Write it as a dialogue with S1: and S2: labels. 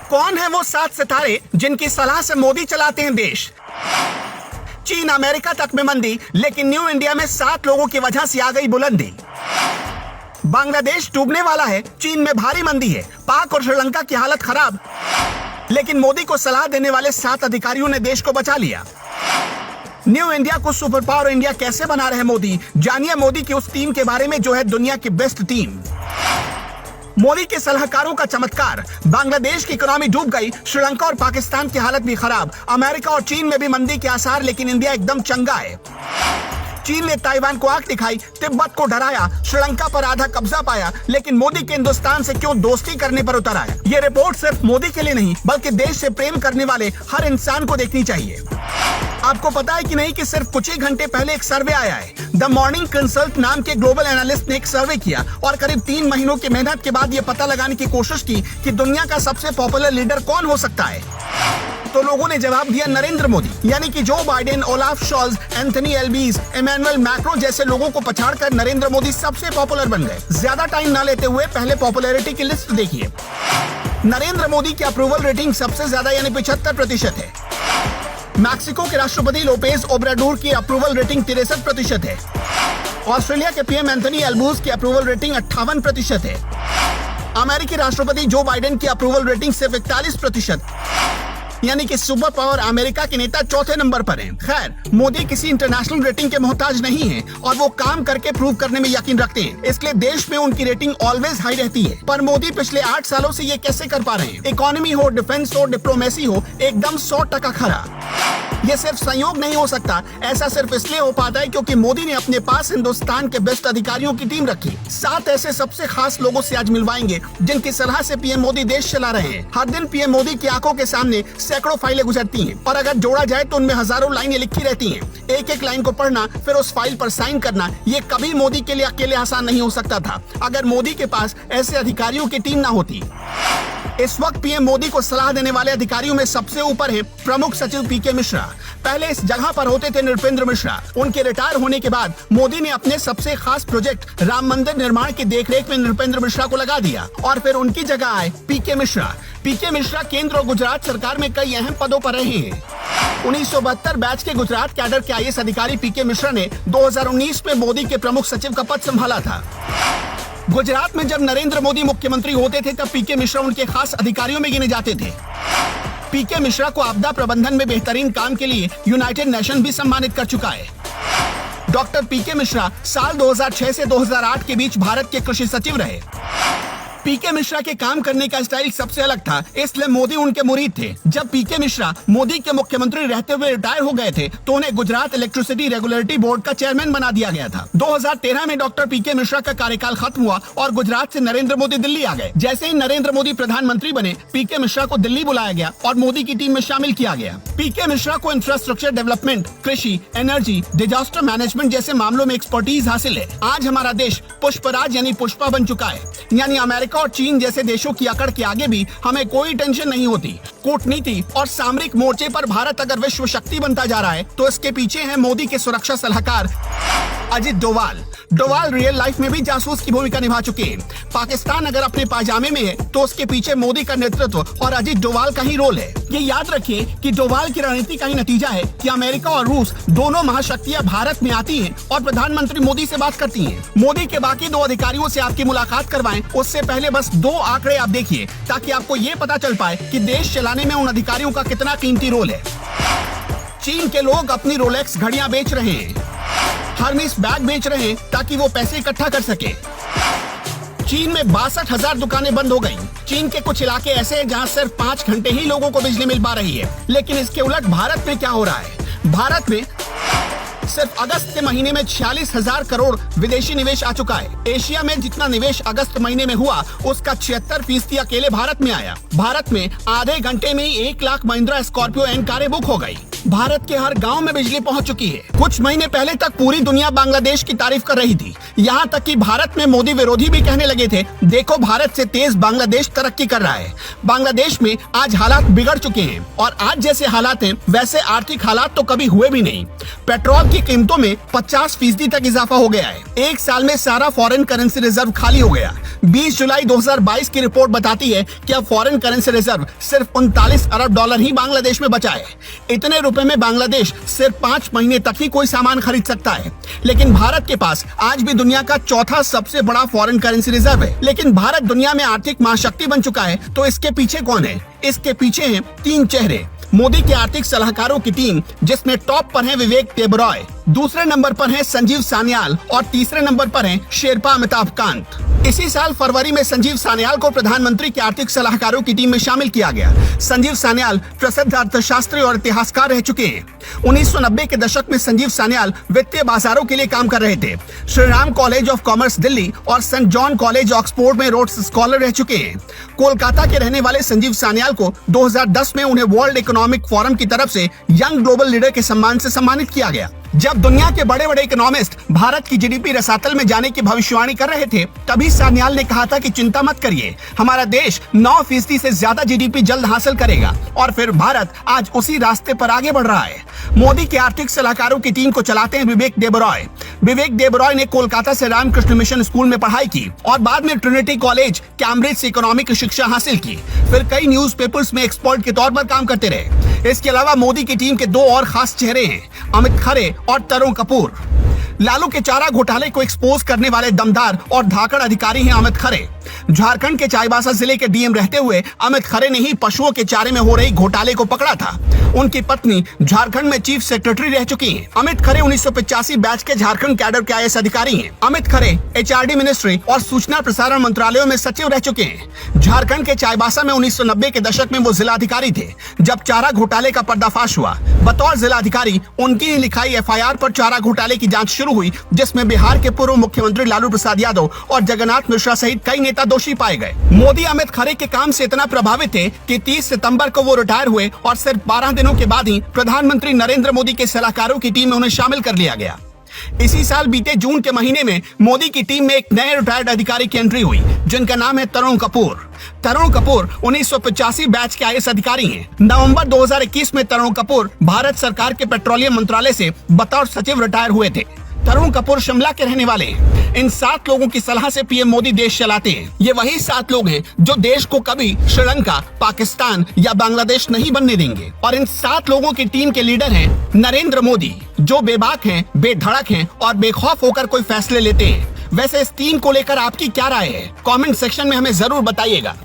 S1: कौन है वो 7 सितारे जिनकी सलाह से मोदी चलाते हैं देश? चीन अमेरिका तक में मंदी, लेकिन न्यू इंडिया में 7 लोगों की वजह से आ गई बुलंदी। बांग्लादेश डूबने वाला है, चीन में भारी मंदी है, पाक और श्रीलंका की हालत खराब, लेकिन मोदी को सलाह देने वाले 7 अधिकारियों ने देश को बचा लिया। न्यू इंडिया को सुपर पावर इंडिया कैसे बना रहे मोदी, जानिए मोदी की उस टीम के बारे में जो है दुनिया की बेस्ट टीम। मोदी के सलाहकारों का चमत्कार, बांग्लादेश की इकोनॉमी डूब गई, श्रीलंका और पाकिस्तान की हालत भी खराब, अमेरिका और चीन में भी मंदी के आसार, लेकिन इंडिया एकदम चंगा है। चीन ने ताइवान को आंख दिखाई, तिब्बत को डराया, श्रीलंका पर आधा कब्जा पाया, लेकिन मोदी के हिंदुस्तान से क्यों दोस्ती करने पर उतर आया। ये रिपोर्ट सिर्फ मोदी के लिए नहीं, बल्कि देश से प्रेम करने वाले हर इंसान को देखनी चाहिए। आपको पता है कि नहीं कि सिर्फ कुछ ही घंटे पहले एक सर्वे आया है। द मॉर्निंग कंसल्ट नाम के ग्लोबल एनालिस्ट ने एक सर्वे किया और करीब 3 महीनों की मेहनत के बाद ये पता लगाने की कोशिश की कि दुनिया का सबसे पॉपुलर लीडर कौन हो सकता है। तो लोगों ने जवाब दिया नरेंद्र मोदी, यानी कि Joe Biden, Olaf Scholz, Anthony Albanese, Emmanuel Macron जैसे लोगों को पछाड़कर नरेंद्र मोदी सबसे पॉपुलर बन गए। ज्यादा टाइम ना लेते हुए पहले पॉपुलैरिटी की लिस्ट देखिए। नरेंद्र मोदी की अप्रूवल रेटिंग सबसे ज्यादा यानी 75% है। मैक्सिको के राष्ट्रपति लोपेज ओब्राडोर की अप्रूवल रेटिंग 63% है। ऑस्ट्रेलिया के पीएम एंथनी एल्बूज की अप्रूवल रेटिंग 58% है। अमेरिकी राष्ट्रपति जो बाइडेन की अप्रूवल रेटिंग सिर्फ 41%, यानी कि सुपर पावर अमेरिका के नेता चौथे नंबर पर हैं। खैर, मोदी किसी इंटरनेशनल रेटिंग के मोहताज नहीं हैं और वो काम करके प्रूव करने में यकीन रखते हैं, इसलिए देश में उनकी रेटिंग ऑलवेज हाई रहती है। पर मोदी पिछले 8 सालों से ये कैसे कर पा रहे हैं? इकोनॉमी हो, डिफेंस हो, डिप्लोमेसी हो, एकदम 100% खरा। ये सिर्फ संयोग नहीं हो सकता, ऐसा सिर्फ इसलिए हो पाता है क्योंकि मोदी ने अपने पास हिंदुस्तान के बेस्ट अधिकारियों की टीम रखी। 7 ऐसे सबसे खास लोगों से आज मिलवाएंगे जिनकी सलाह से पीएम मोदी देश चला रहे हैं। हर दिन पीएम मोदी की आंखों के सामने सैकड़ों फाइलें गुजरती हैं और अगर जोड़ा जाए तो उनमें हजारों लाइनें लिखी रहती हैं। एक एक लाइन को पढ़ना, फिर उस फाइल पर साइन करना, ये कभी मोदी के लिए अकेले आसान नहीं हो सकता था अगर मोदी के पास ऐसे अधिकारियों की टीम ना होती। इस वक्त पीएम मोदी को सलाह देने वाले अधिकारियों में सबसे ऊपर है प्रमुख सचिव पीके मिश्रा। पहले इस जगह पर होते थे नृपेंद्र मिश्रा। उनके रिटायर होने के बाद मोदी ने अपने सबसे खास प्रोजेक्ट राम मंदिर निर्माण की देखरेख में नृपेंद्र मिश्रा को लगा दिया और फिर उनकी जगह आए पीके मिश्रा। पीके मिश्रा केंद्र और गुजरात सरकार में कई अहम पदों पर रहे हैं। 1972 बैच के गुजरात कैडर के आईएएस अधिकारी पीके मिश्रा ने 2019 में मोदी के प्रमुख सचिव का पद संभाला था। गुजरात में जब नरेंद्र मोदी मुख्यमंत्री होते थे तब पीके मिश्रा उनके खास अधिकारियों में गिने जाते थे। पीके मिश्रा को आपदा प्रबंधन में बेहतरीन काम के लिए यूनाइटेड नेशन भी सम्मानित कर चुका है। डॉक्टर पीके मिश्रा साल 2006 से 2008 के बीच भारत के कृषि सचिव रहे। पीके मिश्रा के काम करने का स्टाइल सबसे अलग था, इसलिए मोदी उनके मुरीद थे। जब पीके मिश्रा मोदी के मुख्यमंत्री रहते हुए रिटायर हो गए थे तो उन्हें गुजरात इलेक्ट्रिसिटी रेगुलेटरी बोर्ड का चेयरमैन बना दिया गया था। 2013 में डॉक्टर पीके मिश्रा का कार्यकाल खत्म हुआ और गुजरात से नरेंद्र मोदी दिल्ली आ गए। जैसे ही नरेंद्र मोदी प्रधानमंत्री बने, पीके मिश्रा को दिल्ली बुलाया गया और मोदी की टीम में शामिल किया गया। पीके मिश्रा को इंफ्रास्ट्रक्चर डेवलपमेंट, कृषि, एनर्जी, डिजास्टर मैनेजमेंट जैसे मामलों में एक्सपर्टीज हासिल है। आज हमारा देश पुष्पराज यानी पुष्पा बन चुका है, यानी अमेरिका और चीन जैसे देशों की अकड़ के आगे भी हमें कोई टेंशन नहीं होती। कूटनीति और सामरिक मोर्चे पर भारत अगर विश्व शक्ति बनता जा रहा है तो इसके पीछे है मोदी के सुरक्षा सलाहकार अजित डोवाल। डोवाल रियल लाइफ में भी जासूस की भूमिका निभा चुके हैं। पाकिस्तान अगर अपने पाजामे में है तो उसके पीछे मोदी का नेतृत्व और अजित डोवाल का ही रोल है। ये याद रखिए कि डोवाल की रणनीति का ही नतीजा है कि अमेरिका और रूस दोनों महाशक्तियां भारत में आती हैं और प्रधानमंत्री मोदी से बात करती हैं। मोदी के बाकी 2 अधिकारियों से आपकी मुलाकात करवाएं, उससे पहले बस 2 आंकड़े आप देखिए ताकि आपको ये पता चल पाए कि देश चलाने में उन अधिकारियों का कितना कीमती रोल है। चीन के लोग अपनी रोलेक्स घड़ियां बेच रहे हैं, हर्मेस बैग बेच रहे हैं ताकि वो पैसे इकट्ठा कर सके। चीन में 62,000 दुकानें बंद हो गईं। चीन के कुछ इलाके ऐसे हैं जहां सिर्फ 5 घंटे ही लोगों को बिजली मिल पा रही है। लेकिन इसके उलट भारत में क्या हो रहा है? भारत में सिर्फ अगस्त के महीने में 46,000 करोड़ विदेशी निवेश आ चुका है। एशिया में जितना निवेश अगस्त महीने में हुआ उसका 76% अकेले भारत में आया। भारत में आधे घंटे में ही 1 लाख महिंद्रा स्कॉर्पियो एन कारें बुक हो गई। भारत के हर गांव में बिजली पहुंच चुकी है। कुछ महीने पहले तक पूरी दुनिया बांग्लादेश की तारीफ कर रही थी। यहाँ तक कि भारत में मोदी विरोधी भी कहने लगे थे, देखो भारत से तेज बांग्लादेश तरक्की कर रहा है। बांग्लादेश में आज हालात बिगड़ चुके हैं और आज जैसे हालात हैं वैसे आर्थिक हालात तो कभी हुए भी नहीं। पेट्रोल की कीमतों में 50% तक इजाफा हो गया है। एक साल में सारा फॉरेन करेंसी रिजर्व खाली हो गया। 20 जुलाई 2022 की रिपोर्ट बताती है कि अब फॉरेन करेंसी रिजर्व सिर्फ 39 अरब डॉलर ही बांग्लादेश में बचा है। इतने रुपए में बांग्लादेश सिर्फ 5 महीने तक ही कोई सामान खरीद सकता है। लेकिन भारत के पास आज भी दुनिया का चौथा सबसे बड़ा फॉरेन करेंसी रिजर्व है। लेकिन भारत दुनिया में आर्थिक महाशक्ति बन चुका है, तो इसके पीछे कौन है? इसके पीछे हैं 3 चेहरे। मोदी के आर्थिक सलाहकारों की टीम, जिसमें टॉप पर है विवेक देबरॉय, दूसरे नंबर पर है संजीव सान्याल और तीसरे नंबर पर है शेरपा अमिताभ कांत। इसी साल फरवरी में संजीव सान्याल को प्रधानमंत्री के आर्थिक सलाहकारों की टीम में शामिल किया गया। संजीव सान्याल प्रसिद्ध अर्थशास्त्री और इतिहासकार रह चुके हैं। 1990 के दशक में संजीव सान्याल वित्तीय बाजारों के लिए काम कर रहे थे। Shriram college of commerce Delhi और सेंट जॉन कॉलेज ऑक्सफोर्ड में रोड्स स्कॉलर रह चुके हैं। कोलकाता के रहने वाले संजीव सान्याल को 2010 में उन्हें वर्ल्ड इकोनॉमिक फोरम की तरफ से यंग ग्लोबल लीडर के सम्मान से सम्मानित किया गया। जब दुनिया के बड़े बड़े इकोनॉमिस्ट भारत की जीडीपी रसातल में जाने की भविष्यवाणी कर रहे थे, तभी सान्याल ने कहा था कि चिंता मत करिए, हमारा देश 9% से ज्यादा जीडीपी जल्द हासिल करेगा। और फिर भारत आज उसी रास्ते पर आगे बढ़ रहा है। मोदी के आर्थिक सलाहकारों की टीम को चलाते हैं विवेक देबरॉय। विवेक देबरॉय ने कोलकाता से रामकृष्ण मिशन स्कूल में पढ़ाई की और बाद में ट्रिनिटी कॉलेज कैम्ब्रिज से इकोनॉमी की शिक्षा हासिल की। फिर कई न्यूज़पेपर्स में एक्सपर्ट के तौर पर काम करते रहे। इसके अलावा मोदी की टीम के 2 और खास चेहरे हैं, अमित खरे और तरुण कपूर। लालू के चारा घोटाले को एक्सपोज करने वाले दमदार और धाकड़ अधिकारी हैं अमित खरे। झारखंड के चाईबासा जिले के डीएम रहते हुए अमित खरे ने ही पशुओं के चारे में हो रही घोटाले को पकड़ा था। उनकी पत्नी झारखंड में चीफ सेक्रेटरी रह चुकी हैं। अमित खरे 1985 बैच के झारखंड कैडर के आईएएस अधिकारी हैं। अमित खरे एचआरडी मिनिस्ट्री और सूचना प्रसारण मंत्रालयों में सचिव रह चुके हैं। झारखंड के चाईबासा में 1990 के दशक में वो जिलाधिकारी थे जब चारा घोटाले का पर्दाफाश हुआ। बतौर जिलाधिकारी उनकी ही लिखाई एफआईआर पर चारा घोटाले की जांच शुरू हुई, जिसमें बिहार के पूर्व मुख्यमंत्री लालू प्रसाद यादव और जगन्नाथ मिश्रा सहित कई नेता दोषी पाए गए। मोदी अमित खरे के काम से इतना प्रभावित थे कि 30 सितंबर को वो रिटायर हुए और सिर्फ 12 दिनों के बाद ही प्रधानमंत्री नरेंद्र मोदी के सलाहकारों की टीम में उन्हें शामिल कर लिया गया। इसी साल बीते जून के महीने में मोदी की टीम में एक नए रिटायर्ड अधिकारी की एंट्री हुई, जिनका नाम है तरुण कपूर। तरुण कपूर 1985 बैच के आईएएस अधिकारी हैं। नवंबर 2021 में तरुण कपूर भारत सरकार के पेट्रोलियम मंत्रालय से बतौर सचिव रिटायर हुए थे। तरुण कपूर शिमला के रहने वाले हैं। इन 7 लोगों की सलाह से पीएम मोदी देश चलाते हैं। ये वही 7 लोग हैं जो देश को कभी श्रीलंका, पाकिस्तान या बांग्लादेश नहीं बनने देंगे। और इन 7 लोगों की टीम के लीडर हैं नरेंद्र मोदी, जो बेबाक हैं, बेधड़क हैं और बेखौफ होकर कोई फैसले लेते हैं। वैसे इस टीम को लेकर आपकी क्या राय है? कमेंट सेक्शन में हमें जरूर बताइएगा।